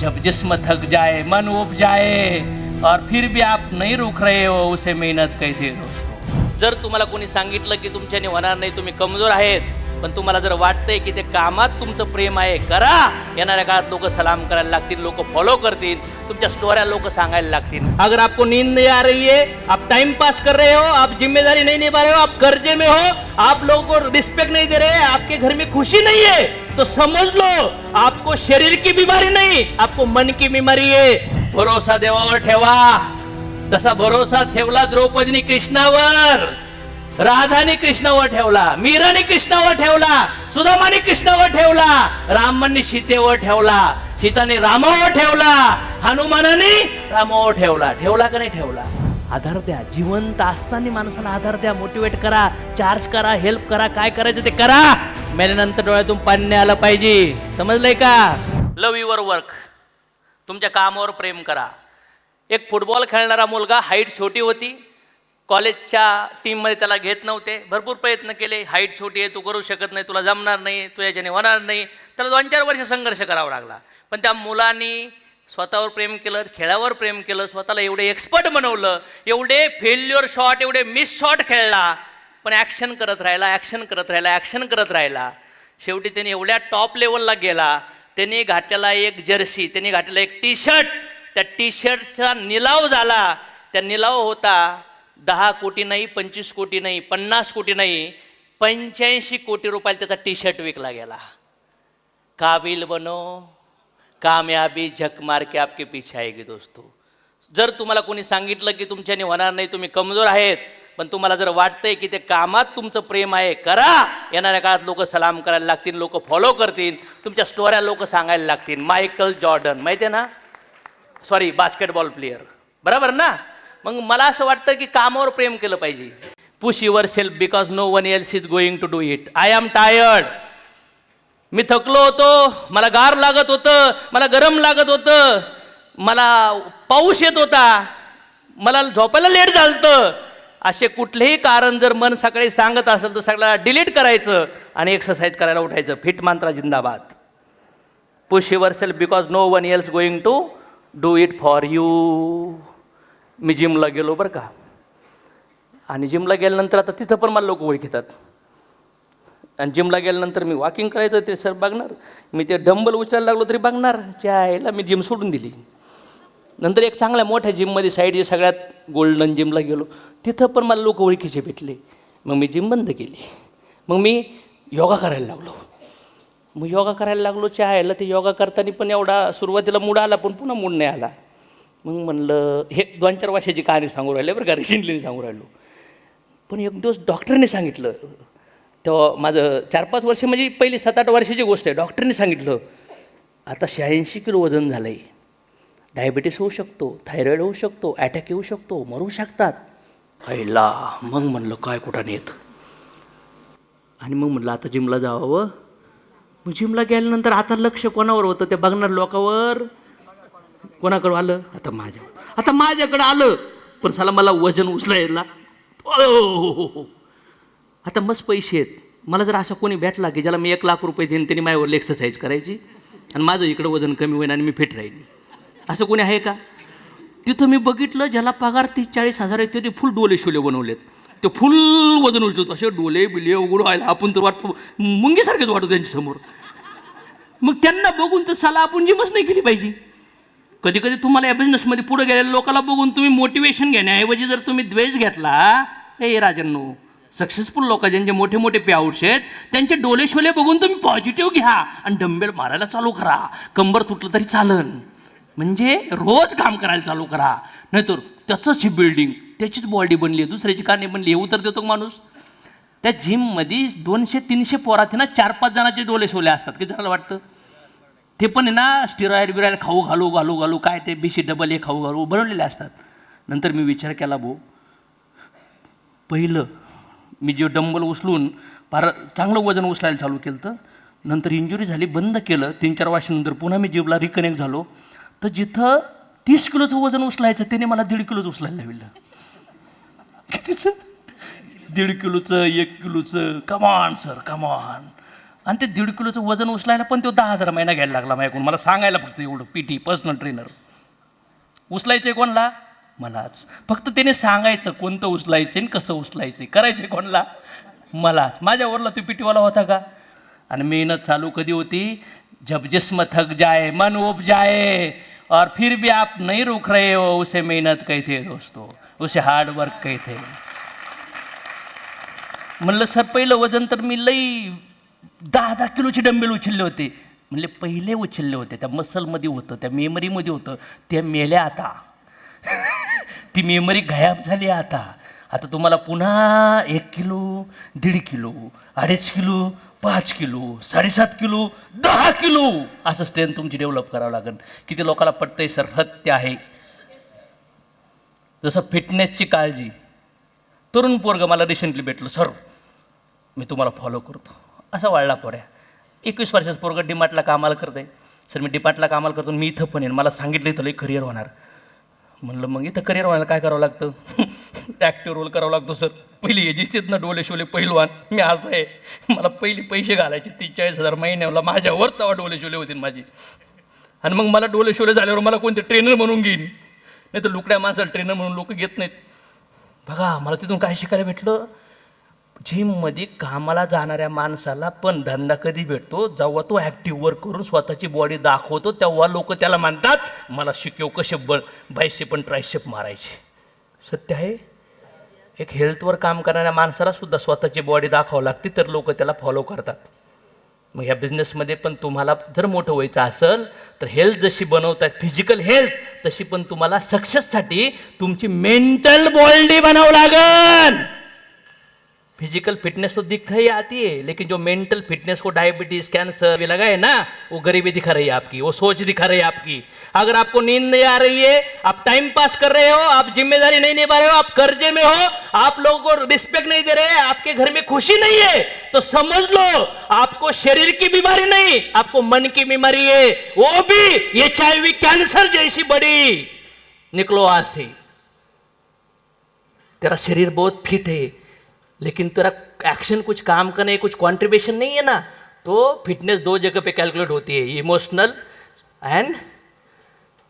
जब जिस्म थक जाए, मन उब जाए और फिर भी आप नहीं रुक रहे हो, उसे मेहनत कहते दोस्तों. जर तुम्हाला कोणी सांगितलं की तुमच्याने होणार नाही, तुम्ही कमजोर आहेत, पण तुम्हाला जर वाटतंय की ते कामात तुमचं प्रेम आहे, करा. येणाऱ्या काळात लोक सलाम करायला लागतील, लोक फॉलो करतील, तुमच्या स्टोऱ्या लोक सांगायला लागतील. अगर आपको नींद नहीं आ रही है, आप टाइम पास कर रहे हो, आप जिम्मेदारी नहीं निभा रहे हो, आप कर्जे में हो, आप लोगों को रिस्पेक्ट नहीं दे रहे, आपके घर में खुशी नहीं है, तो समझ लो आपको शरीर की बीमारी नहीं, आपको मन की बीमारी है. भरोसा देवावर ठेवा, जसा भरोसा ठेवला द्रौपदीने कृष्णावर, राधाने कृष्णावर ठेवला, मीराने कृष्णावर ठेवला, सुदामाने कृष्णावर ठेवला, रामाने सीतेवर ठेवला, सीताने रामावर ठेवला, हनुमानाने रामावर ठेवला. ठेवला का नाही ठेवला? आधार द्या. जिवंत असताना माणसाला आधार द्या, मोटिवेट करा, चार्ज करा, हेल्प करा, काय करायचं ते करा. मेल्यानंतर डोळ्यातून पाणी आलं पाहिजे. समजलंय का? Love your work. तुमच्या कामावर प्रेम करा. एक फुटबॉल खेळणारा मुलगा, हाईट छोटी होती, कॉलेजच्या टीममध्ये त्याला घेत नव्हते, भरपूर प्रयत्न केले, हाईट छोटी आहे, तू करू शकत नाही, तुला जमणार नाही, तू याच्याने होणार नाही, त्याला 2-4 वर्ष संघर्ष करावा लागला. पण त्या मुलांनी स्वतःवर प्रेम केलं, खेळावर प्रेम केलं, स्वतःला एवढे एक्सपर्ट बनवलं, एवढे फेल्युअर शॉट, एवढे मिस शॉट खेळला, पण ॲक्शन करत राहिला, ॲक्शन करत राहिला, ॲक्शन करत राहिला. शेवटी त्याने एवढ्या टॉप लेवलला गेला. त्यांनी घातलेला एक जर्सी, त्यांनी घातलेला एक टी शर्ट, त्या टी शर्टचा निलाव झाला. त्या निलाव होता 10 कोटी नाही, 25 कोटी नाही, 50 कोटी नाही, 85 कोटी रुपयाला त्याचा टी शर्ट विकला गेला. काबिल बनो, कामयाबी झक मार के आपके पीछे आएगी दोस्तों. जर तुम्हाला कोणी सांगितलं की तुमच्याने होणार नाही, तुम्ही कमजोर आहेत, पण तुम्हाला जर वाटतंय की ते कामात तुमचं प्रेम आहे, करा. येणाऱ्या काळात लोक सलाम करायला लागतील, लोक फॉलो करतील, तुमच्या स्टोऱ्या लोक सांगायला लागतील. मायकल जॉर्डन माहिती आहे ना, सॉरी बास्केटबॉल प्लेयर, बरोबर ना. मग मला असं वाटतं की कामावर प्रेम केलं पाहिजे. Push yourself because no one else is going to do it. I am tired. मी थकलो होतो, मला गार लागत होतं, मला गरम लागत होतं, मला पाऊस येत होता, मला झोपायला लेट झालं. असे कुठलेही कारण जर मन सकाळी सांगत असेल तर सगळ्याला डिलीट करायचं आणि एक्सरसाइज करायला उठायचं. फिट मंत्रा जिंदाबाद. Push yourself because no one else going to do it for you. मी जिमला गेलो बरं का, आणि जिमला गेल्यानंतर आता तिथं पण मला लोक ओळखतात. आणि जिमला गेल्यानंतर मी वॉकिंग करायचं, ते सर बघणार, मी ते डंबल उचलायला लागलो तरी बघणार. त्याला मी जिम सोडून दिली. नंतर एक चांगल्या मोठ्या जिममध्ये साईडची सगळ्यात गोल्डन जिमला गेलो, तिथं पण मला लोक ओळखीचे भेटले. मग मी जिम बंद केली. मग मी योगा करायला लागलो. मग योगा करायला लागलो, चहायला ते योगा करताना पण एवढा सुरुवातीला मूड आला, पण पुन्हा मूड नाही आला. मग म्हणलं, हे 2-4 वर्षाची कहाणी सांगू राहिले बरं का, रिसेंटली सांगू राहिलो. पण एक दिवस डॉक्टरने सांगितलं, तेव्हा माझं 4-5 वर्ष म्हणजे पहिली 7-8 वर्षाची गोष्ट आहे. डॉक्टरने सांगितलं, आता 86 किलो वजन झालं आहे, डायबिटीस होऊ शकतो, थायरॉईड होऊ शकतो, अटॅक येऊ शकतो, मरू शकतात. पहिला मग म्हणलं काय कुठं नेत. आणि मग म्हणलं आता जिमला जावं. मग जिमला गेल्यानंतर आता लक्ष कोणावर होतं, ते बघणार लोकांवर. कोणाकडं आलं? आता माझ्याकडं आलं. पण साला मला वजन उचलायला आता मस्त पैसे आहेत. मला जर असं कोणी भेटला की ज्याला मी 1 लाख रुपये देईन, त्यांनी माझ्यावर एक्सरसाइज करायची आणि माझं इकडं वजन कमी होईल आणि मी फिट राहीन, असं कोणी आहे का? तिथं मी बघितलं, ज्याला पगार 30-40 हजार आहे ते फुल डोले शोले बनवलेत, ते फुल वजन उचलतो, असे डोले बिले उघडू व्हायला. आपण तर वाटतो मुंगीसारखेच वाटतो त्यांच्यासमोर. मग त्यांना बघून तर साला आपण जिमच नाही केली पाहिजे. कधी कधी तुम्हाला या बिझनेसमध्ये पुढे गेलेल्या लोकांना बघून तुम्ही मोटिवेशन घेण्याऐवजी जर तुम्ही द्वेष घेतला, हे राजांनो, सक्सेसफुल लोक ज्यांचे मोठे मोठे पेआउट्स आहेत त्यांचे डोले शोले बघून तुम्ही पॉझिटिव्ह घ्या आणि डंबेल मारायला चालू करा. कंबर तुटलं तरी चालन, म्हणजे रोज काम करायला चालू करा. नाहीतर त्याचंच ही बिल्डिंग, त्याचीच बॉडी बनली आहे, दुसऱ्याची का नाही बनली, हे उत्तर देतो माणूस. त्या जिममध्ये 200-300 पोरात ना 4-5 जणांचे डोले शोले असतात. किती जणाला वाटतं? ते पण आहे ना स्टिरॉइड बिरॉइड खाऊ घालू काय ते BC डबल हे खाऊ घालू बनवलेले असतात. नंतर मी विचार केला, पहिलं मी जे डंबल उचलून फार चांगलं वजन उचलायला चालू केलं, तर नंतर इंजुरी झाली, बंद केलं. 3-4 वर्षानंतर पुन्हा मी जिमला रिकनेक्ट झालो, तर जिथं 30 किलोचं वजन उचलायचं त्याने मला 1.5 किलोच उचलायला लावलं. कितीचं? 1.5 किलोचं, 1 किलोचं. कमान सर कमान. आणि ते 1.5 किलोचं वजन उचलायला पण तो 10,000 महिना घ्यायला लागला माझ्याकडून. मला सांगायला फक्त एवढं, PT पर्सनल ट्रेनर. उचलायचं कोणला? मलाच. फक्त त्याने सांगायचं कोणतं उचलायचं आणि कसं उचलायचं. करायचं कोणला? मलाच. माझ्यावरला तो PT वाला होता का? आणि मेहनत चालू कधी होती? जब जिस्म थक जाए, मन उब जाए और फिर भी आप नहीं रुक रहे हो, उसे मेहनत कहते दोस्तों, उसे हार्ड वर्क कहते. म्हणलं सर पहिलं वजन तर मी लई 10-10 किलोचे डंबेल उचलले होते. म्हणले पहिले उचलले होते, त्या मसलमध्ये होतं, त्या मेमरीमध्ये होतं, त्या मेल्या आता. ती मेमरी गायब झाली आता. आता तुम्हाला पुन्हा 1 kilo, 1.5 kilo, 2.5 kilo, 5 kilo, 7.5 kilo, 10 kilo असं स्ट्रेंथ तुमची डेव्हलप करावं लागेल. किती लोकांना पटतंय सर? सत्य आहे. जसं फिटनेसची काळजी. तरुण पोरग मला रिसेंटली भेटलं, सर मी तुम्हाला फॉलो करतो. असा वाढला पोऱ्या. 21 वर्षाचं पोरग डिमार्टला कामाला करतंय. सर मी डिमार्टला कामाला करतो, मी इथं पण येईन, मला सांगितलं इथं लई करिअर होणार. म्हणलं मग इथं करिअर व्हायला काय करावं लागतं? ॲक्टिव्ह रोल करावं लागतो सर. पहिली हे दिसतेत ना डोले शोले पहिलवान, मी असं आहे. मला पहिली पैसे घालायचे 43,000 महिन्याला, माझ्यावर तवा डोले शोले होतील माझी. आणि मग मला डोले शोले झाल्यावर मला कोणते ट्रेनर म्हणून घेईन, नाही तर लुकड्या माणसाला ट्रेनर म्हणून लोक घेत नाहीत. बघा मला तिथून काय शिकायला भेटलं? जिममध्ये कामाला जाणाऱ्या माणसाला पण धंदा कधी भेटतो? जेव्हा तो ॲक्टिव्ह वर्क करून स्वतःची बॉडी दाखवतो, तेव्हा लोक त्याला म्हणतात मला शिकव कसे बायसेप पण ट्रायसेप मारायचे. सत्य आहे. एक हेल्थवर काम करणाऱ्या माणसाला सुद्धा स्वतःची बॉडी दाखवावं लागते, तर लोक त्याला फॉलो करतात. मग ह्या बिझनेसमध्ये पण तुम्हाला जर मोठं व्हायचं असेल तर हेल्थ जशी बनवतात, फिजिकल हेल्थ, तशी पण तुम्हाला सक्सेससाठी तुमची मेंटल बॉडी बनावं लागेल. फिजिकल फिटनेस तो दिखता ही आती है, लेकिन जो मेंटल फिटनेस को डायबिटीज, कैंसर ये लगा है ना, वो गरीबी दिखा रही है आपकी, वो सोच दिखा रही है आपकी. अगर आपको नींद नहीं आ रही है, आप टाइम पास कर रहे हो, आप जिम्मेदारी नहीं निभा रहे हो, आप कर्जे में हो, आप लोगों को रिस्पेक्ट नहीं दे रहे, आपके घर में खुशी नहीं है, तो समझ लो आपको शरीर की बीमारी नहीं, आपको मन की बीमारी है, वो भी HIV कैंसर जैसी बड़ी. निकलो आज से. तेरा शरीर बहुत फिट है, लेकिन तेरा एक्शन कुछ काम का नहीं, कुछ कंट्रीब्यूशन नहीं है ना, तो फिटनेस 2 जगह पे कैलकुलेट होती है, emotional end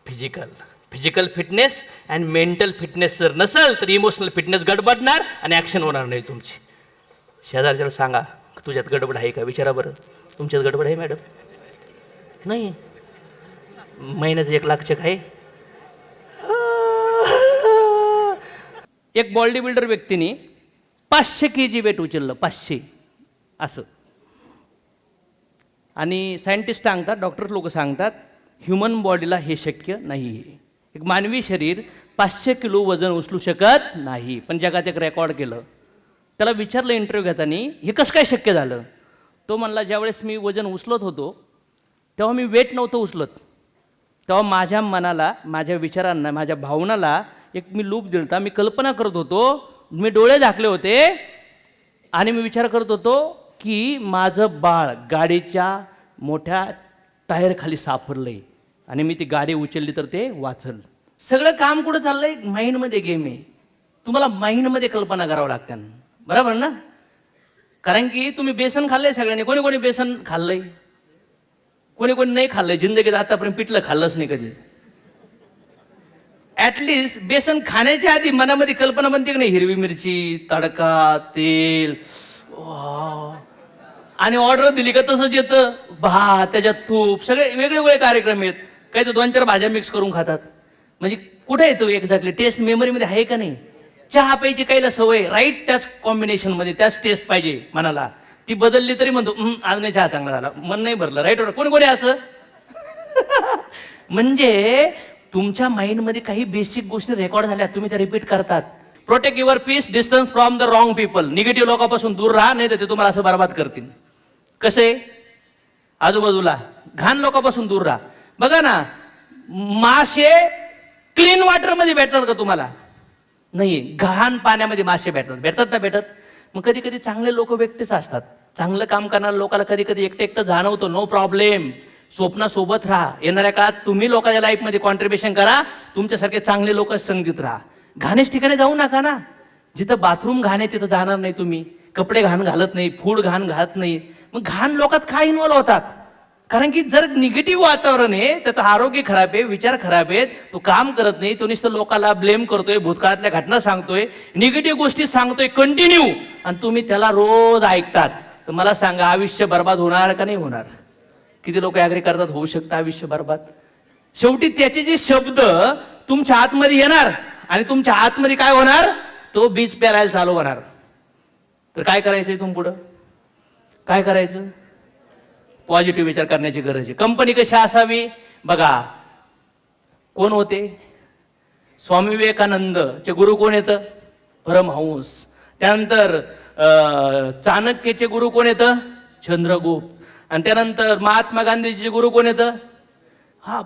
physical. Physical fitness and mental fitness जर नसेल तर इमोशनल फिटनेस गडबडणार आणि ॲक्शन होणार नाही तुमची. शेजारच्याला सांगा तुझ्यात गडबड आहे का? विचारा बरं, तुमच्यात गडबड आहे मॅडम? नाही. महिन्याचं 1 लाख चेक आहे. एक बॉडी बिल्डर व्यक्तीने 500 kg वेट उचललं, 500 असं. आणि सायंटिस्ट सांगतात, डॉक्टर लोक सांगतात ह्युमन बॉडीला हे शक्य नाही आहे. एक मानवी शरीर 500 किलो वजन उचलू शकत नाही. पण जगात एक रेकॉर्ड केलं. त्याला विचारलं इंटरव्ह्यू घेताना, हे कसं काय शक्य झालं? तो म्हणला ज्यावेळेस मी वजन उचलत होतो तेव्हा मी वेट नव्हतं उचलत, तेव्हा माझ्या मनाला, माझ्या विचारांना, माझ्या भावनाला एक मी लूप दिलता. मी कल्पना करत होतो, मी डोळे झाकले होते आणि मी विचार करत होतो की माझं बाळ गाडीच्या मोठ्या टायरखाली सापडलंय आणि मी ती गाडी उचलली तर ते वाचल. सगळं काम कुठं चाललंय? माइंडमध्ये गेम आहे. तुम्हाला माइंडमध्ये कल्पना करावं लागते, बरोबर ना? कारण की तुम्ही बेसन खाल्लंय सगळ्यांनी. कोणी कोणी बेसन खाल्लंय, कोणी कोणी नाही खाल्लंय. जिंदगीत आतापर्यंत पिठलं खाल्लंच नाही कधी. ॲटलिस्ट बेसन खाण्याच्या आधी मनामध्ये कल्पना बनते की नाही, हिरवी मिरची, तडका, तेल, आणि ऑर्डर दिली का तसंच येतं. भात, त्याच्यात तूप, सगळे वेगळे वेगळे कार्यक्रम आहेत. काही तो 2-4 भाज्या मिक्स करून खातात. म्हणजे कुठे येतो एक्झॅक्टली? टेस्ट मेमरीमध्ये आहे का नाही? चहा प्यायची काहीला सवय, राईट त्याच कॉम्बिनेशनमध्ये त्याच टेस्ट पाहिजे मनाला. ती बदलली तरी म्हणतो आज नाही चहा चांगला झाला, मन नाही भरलं, राईट? कोणी कोणी असं. म्हणजे तुमच्या माइंडमध्ये काही बेसिक गोष्टी रेकॉर्ड झाल्या, तुम्ही त्या रिपीट करतात. Protect your peace, distance from the wrong people. Negative लोकांपासून दूर राहा, नाही तर ते तुम्हाला असं बर्बाद करतील. कसे? आजूबाजूला घाण लोकांपासून दूर राहा. बघा ना, मासे क्लीन वॉटरमध्ये भेटतात का तुम्हाला? नाही, घाण पाण्यामध्ये मासे भेटतात ना भेटत. मग कधी कधी चांगले लोक व्यक्तीच असतात. चांगलं काम करणाऱ्या लोकांना कधी कधी एकटं एकटं जाणवतं. नो प्रॉब्लेम, स्वप्नासोबत राहा. येणाऱ्या काळात तुम्ही लोकांच्या लाईफमध्ये कॉन्ट्रीब्युशन करा. तुमच्यासारखे चांगले लोक संगीत राहा. घाणेच ठिकाणी जाऊ नका ना. जिथं बाथरूम घाण आहे तिथं जाणार नाही तुम्ही. कपडे घाण घालत नाही, फूड घाण घालत नाही. मग घाण लोकात काय इन्व्हॉल्व होतात? कारण की जर निगेटिव्ह वातावरण आहे, त्याचं आरोग्य खराब आहे, विचार खराब आहेत, तो काम करत नाही, तो नुसतं लोकांना ब्लेम करतोय, भूतकाळातल्या घटना सांगतोय, निगेटिव्ह गोष्टी सांगतोय कंटिन्यू, आणि तुम्ही त्याला रोज ऐकतात, तर मला सांगा आयुष्य बर्बाद होणार का नाही होणार? किती लोक ऍग्री करतात होऊ शकतं आयुष्य बर्बाद? शेवटी त्याचे जे शब्द तुमच्या आतमध्ये येणार आणि तुमच्या आतमध्ये काय होणार? तो बीज पेरायला चालू होणार. तर काय करायचंय तुम्ही पुढं? काय करायचं? पॉझिटिव्ह विचार करण्याची गरज आहे. कंपनी कशी असावी बघा. कोण होते? स्वामी विवेकानंदचे गुरु कोण येतं? परमहंस. त्यानंतर चाणक्यचे गुरु कोण येतं? चंद्रगुप्त. आणि त्यानंतर महात्मा गांधीचे गुरु कोण येतं?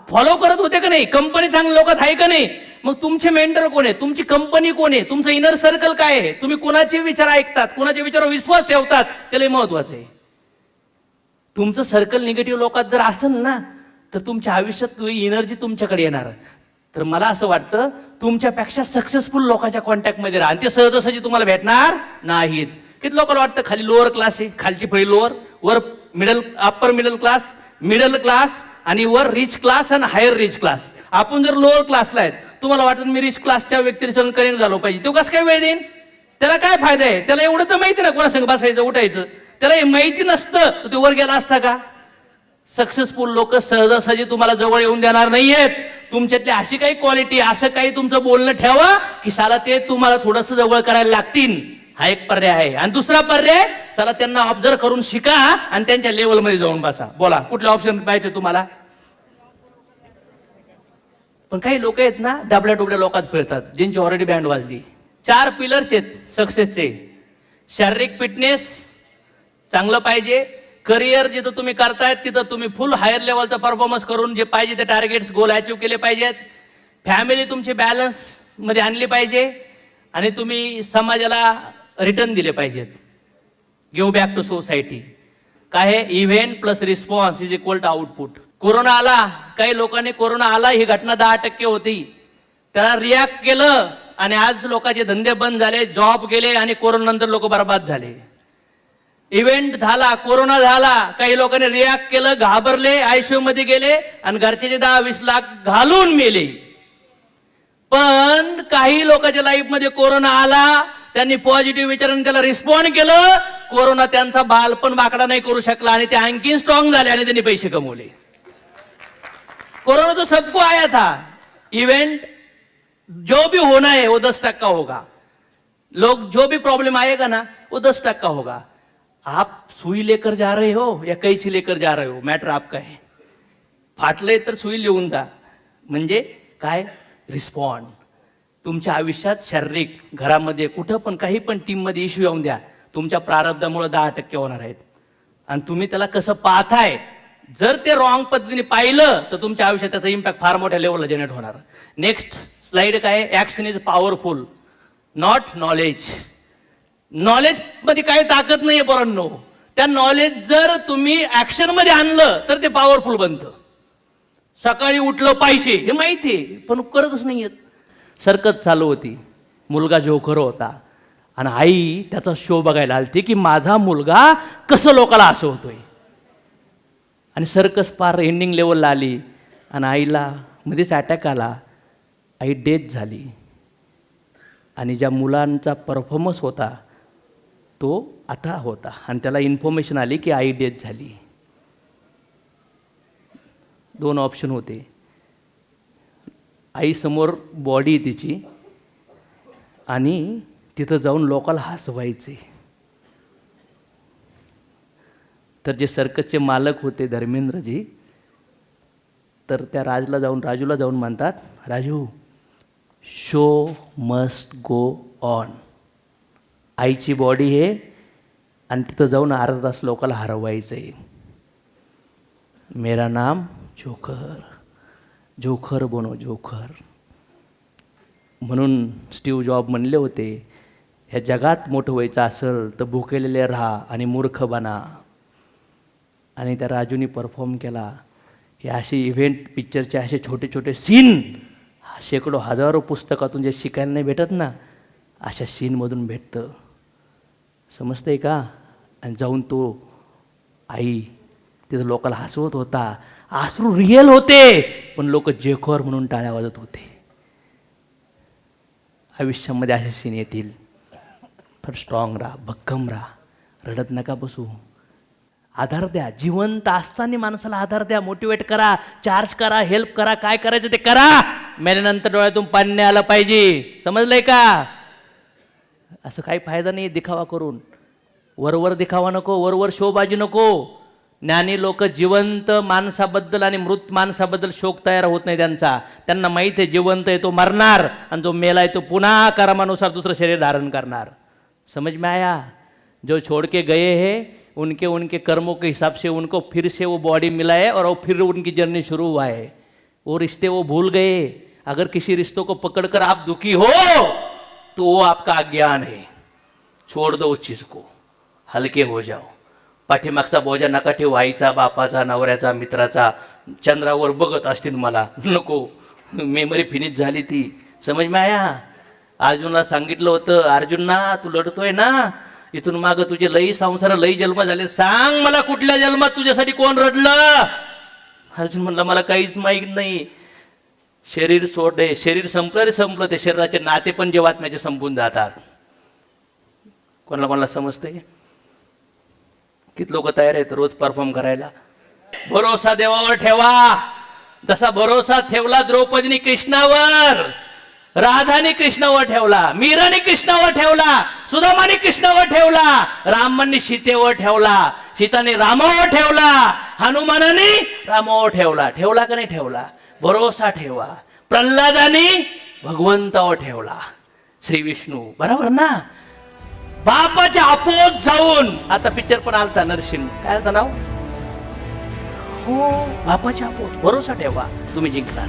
फॉलो करत होते का नाही? कंपनी चांगल्या लोकात आहे का नाही? मग तुमचे मेंटर कोण आहे? तुमची कंपनी कोण आहे? तुमचं इनर सर्कल काय आहे? तुम्ही कुणाचे विचार ऐकतात, कुणाच्या विचारावर विश्वास ठेवतात, त्याला महत्वाचं आहे. तुमचं सर्कल निगेटिव्ह लोकात जर असेल ना, तर तुमच्या आयुष्यात एनर्जी तुमच्याकडे येणार. तर मला असं वाटतं तुमच्यापेक्षा सक्सेसफुल लोकांच्या कॉन्टॅक्टमध्ये राहा, आणि ते सहजासहजी तुम्हाला भेटणार नाहीत. किती लोकांना वाटतं खाली लोअर क्लास आहे, खालची फळी लोअर, वर middle, upper middle class, middle class, आणि वर रिच क्लास आणि हायर रिच क्लास. आपण जर लोअर क्लासला आहेत, तुम्हाला वाटतं मी रिच क्लासच्या व्यक्तीला कनेक्ट झालो पाहिजे, तो कसं काय वेळ देईन? त्याला काय फायदा आहे? त्याला एवढं तर माहिती ना कोणासंग बसायचं उठायचं, त्याला हे माहिती नसतं तर ते वर गेला असता का? सक्सेसफुल लोक सहजासहजी तुम्हाला जवळ येऊन देणार नाहीयेत. तुमच्यातली अशी काही क्वालिटी, असं काही तुमचं बोलणं ठेवा की साला ते तुम्हाला थोडंसं जवळ करायला लागतील. हा एक पर्याय आहे. आणि दुसरा पर्याय, चला त्यांना ऑब्झर्व करून शिका आणि त्यांच्या लेवलमध्ये जाऊन बसा. बोला कुठलं ऑप्शन पाहिजे तुम्हाला? पण काही लोक आहेत ना, डबड्या डुबड्या लोकात फिरतात, ज्यांची ऑलरेडी बँड वाजली. 4 पिलर्स आहेत सक्सेसचे. शारीरिक फिटनेस चांगलं पाहिजे. करिअर जिथं तुम्ही करतायत तिथं तुम्ही फुल हायर लेवलचा परफॉर्मन्स करून जे पाहिजे ते टार्गेट्स गोल अचीव केले पाहिजेत. फॅमिली तुमची बॅलन्स मध्ये आणली पाहिजे, आणि तुम्ही समाजाला रिटर्न दिले पाहिजेत. Give back to society. काय आहे? Event plus response is equal to output. Corona आला, काही लोकांनी कोरोना आला ही घटना 10% होती, त्याला रिॲक्ट केलं, आणि आज लोकांचे धंदे बंद झाले, जॉब गेले, आणि कोरोना नंतर लोक बर्बाद झाले. इव्हेंट झाला, कोरोना झाला, काही लोकांनी रिॲक्ट केलं, घाबरले, आयसीयू मध्ये गेले, आणि घरचे 10-20 लाख घालून मेले. पण काही लोकांच्या लाईफ मध्ये कोरोना आला, त्यांनी पॉझिटिव्ह विचाराने त्याला रिस्पॉन्ड केलं, कोरोना त्यांचा बाल पण बाकडा नाही करू शकला, आणि ते आणखी स्ट्रॉंग झाले, आणि त्यांनी पैसे कमवले. कोरोना तो सबको आया था. इवेंट जो भी होना है वो 10% होगा. लोग जो भी प्रॉब्लम आएगा ना वो 10% होगा. आप सुई लेकर जा रहे हो या कैची लेकर जा रहे हो, मॅटर आपका है. फाटलंय तर सुई लिहून जा, म्हणजे काय? रिस्पॉन्ड. तुमच्या आयुष्यात शारीरिक, घरामध्ये, कुठं पण, काही पण टीममध्ये इश्यू येऊन द्या, तुमच्या प्रारब्धामुळे 10% होणार आहेत, आणि तुम्ही त्याला कसं पाहताय. जर ते रॉंग पद्धतीने पाहिलं तर तुमच्या आयुष्यात त्याचा इम्पॅक्ट फार मोठ्या लेवलला जनरेट होणार. नेक्स्ट स्लाइड काय? Action is powerful not knowledge. Knowledge मध्ये काही ताकद नाहीये पोरांनो. त्या नॉलेज जर तुम्ही ऍक्शन मध्ये आणलं तर ते पॉवरफुल बनतं. सकाळी उठलं पाहिजे हे माहिती आहे, पण करतच नाहीयेत. सर्कस चालू होती, मुलगा जोकर होता, आणि आई त्याचा शो बघायला आलती की माझा मुलगा कसं लोकाला हसवतोय. आणि सर्कस पार एंडिंग लेवलला आली, आणि आईला मध्येच अटॅक आला, आई डेथ झाली. आणि ज्या मुलांचा परफॉर्मन्स होता तो आता होता, आणि त्याला इन्फॉर्मेशन आली की आई डेथ झाली. 2 ऑप्शन होते. आईसमोर बॉडी तिची, आणि तिथं जाऊन लोकाला हसवायचे. तर जे सर्कसचे मालक होते धर्मेंद्रजी, तर त्या राजूला जाऊन म्हणतात, Raju show must go on. आईची बॉडी आहे, आणि तिथं जाऊन अर्धा तास लोकाला हरवायचं आहे. मेरा नाम जोकर, जोकर बनो जोकर. म्हणून स्टीव्ह जॉब म्हणले होते, ह्या जगात मोठं व्हायचं असेल तर भुकेलेले राहा आणि मूर्ख बना. आणि त्या राजूनी परफॉर्म केला. हे असे इव्हेंट पिक्चरचे असे छोटे छोटे सीन शेकडो हजारो पुस्तकातून जे शिकायला नाही भेटत ना, अशा सीनमधून भेटतं. समजतंय का? आणि जाऊन तो आई तिथं लोकांना हसवत होता, अश्रू रिअल होते, पण लोक जेखोर म्हणून टाळ्या वाजत होते. आयुष्यामध्ये असे सीन येतील. तर स्ट्रॉंग राहा, भक्कम राहा, रडत नका बसू, आधार द्या. जिवंत असताना माणसाला आधार द्या, मोटिवेट करा, चार्ज करा, हेल्प करा, काय करायचं ते करा. मेल्यानंतर डोळ्यातून पाणी नाही आलं पाहिजे, समजलंय का? असं काही फायदा नाही दिखावा करून. वरवर दिखावा नको, वरवर शोबाजी नको. ज्ञानी लोक जिवंत माणसाबद्दल आणि मृत माणसाबद्दल शोक तयार होत नाही त्यांचा. त्यांना माहीत आहे जिवंत आहे तो मरणार, आणि जो मेला आहे तो पुन्हा कर्मानुसार दुसरं शरीर धारण करणार. समझ में आया? जो छोड़ के गए हैं उनके उनके कर्मों के हिसाब से उनको फिर से वो बॉडी मिला है और फिर उनकी जर्नी शुरू हुआ है. वो रिश्ते वो भूल गए. अगर किसी रिश्तों को पकड़कर आप दुखी हो तो वो आपका अज्ञान है. छोड़ दो उस चीज को, हलके हो जाओ. पाठीमागचा बोजा नका ठेवू, आईचा, बापाचा, नवऱ्याचा, मित्राचा. चंद्रावर बघत असतील मला, नको, मेमरी फिनिश झाली ती. समज में आया? अर्जुनला सांगितलं होतं, अर्जुना तू लढतोय ना, इथून मागं तुझे लई संसार, लई जन्म झाले, सांग मला कुठल्या जन्मात तुझ्यासाठी कोण रडलं? अर्जुन म्हणला मला काहीच माहीत नाही. शरीर सोडे, शरीर संपलं रे संपलं. ते शरीराचे नाते पण जीवात्म्याचे संपून जातात. कोणाला कोणाला समजते? किती लोक तयार आहेत रोज परफॉर्म करायला? भरोसा देवावर ठेवा, जसा भरोसा ठेवला द्रौपदीने कृष्णावर, राधाने कृष्णावर ठेवला, मीराने कृष्णावर ठेवला, सुदामाने कृष्णावर ठेवला, रामाने सीतेवर ठेवला, सीताने रामावर ठेवला, हनुमानाने रामावर ठेवला. ठेवला का नाही ठेवला? भरोसा ठेवा. प्रल्हादाने भगवंतावर ठेवला, श्री विष्णू. बरोबर ना? बापाच्या अपोज जाऊन, आता पिक्चर पण आलता नरसिंह, काय आलता नाव? हो, बापाच्या अपोज. भरोसा ठेवा, तुम्ही जिंकणार.